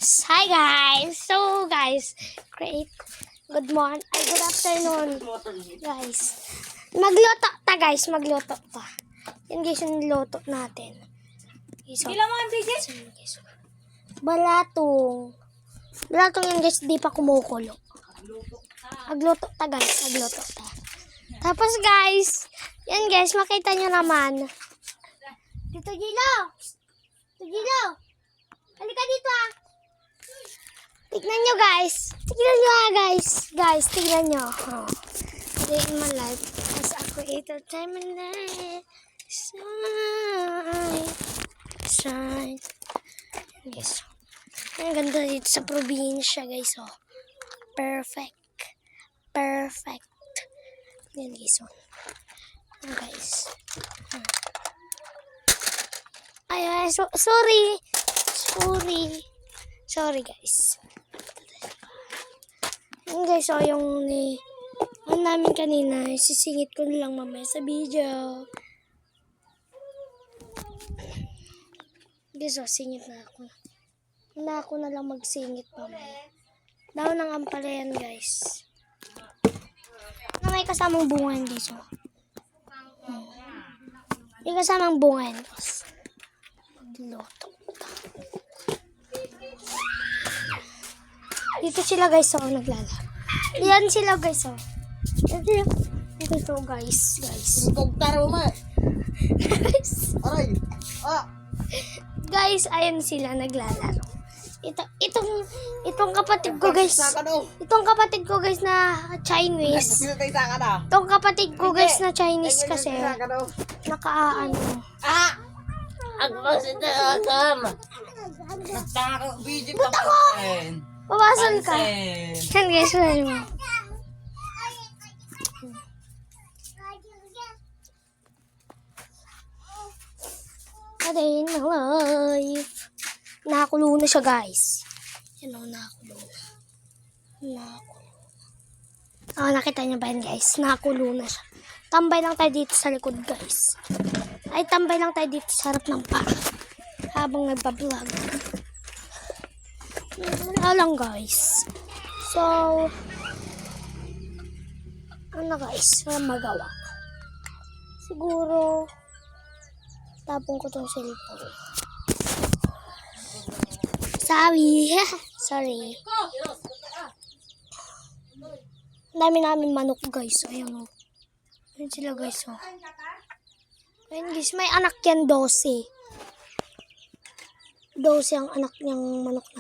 Hi guys! So guys, great. Good morning. Ay, good afternoon. Guys. Magluto ta guys. Magluto ta. Yan guys yung niluto natin. So, balatong. Balatong yan guys, di pa kumukulo. Magluto ta guys. Magluto ta. Tapos guys, yan guys, makita nyo naman. Tito Gilo! Tito Gilo! Halika dito ah! Tignan nyo guys. Tignan nyo guys. Guys, tignan nyo. Oh. Day in my life as a creator. Time and night. Shine. Guys. Ang ganda dito sa probinsya guys. Oh. Perfect. Perfect. Yan guys. Oh. Guys. Ay, sorry. Sorry guys. Yung guys, so yung ano namin kanina, sisingit ko lang mamaya sa video. Guys, so singit na ako. Ako na lang magsingit mamaya. Daw ng ampalayan guys. Na may kasamang bunga guys. So. May kasamang bunga guys. Magluto. Dito sila guys, so naglalaro. Yan sila guys, so. Ito guys. Guys, ayan sila naglalaro. Itong kapatid ko guys. Itong kapatid ko guys na Chinese. Itong kapatid ko guys na Chinese kasi nakaano. Buta ko! Pawasan ka. Yan guys, mo. Day in my life. Nakakulo na siya guys. Yan o, nakakulo na. Nakita niyo ba yan guys? Nakakulo na siya. Tambay lang tayo dito sa likod guys. Ay, tambay lang tayo dito sa harap ng pa. Habang nagpa-vlog. Wala lang guys. So, ano guys? Walang magawa. Siguro, tapong ko tong cellphone. Sorry. Dami namin manok guys. Ayan o. Ayan sila guys o. Ayan guys, may anak yan 12. 12 ang anak niyang manok na.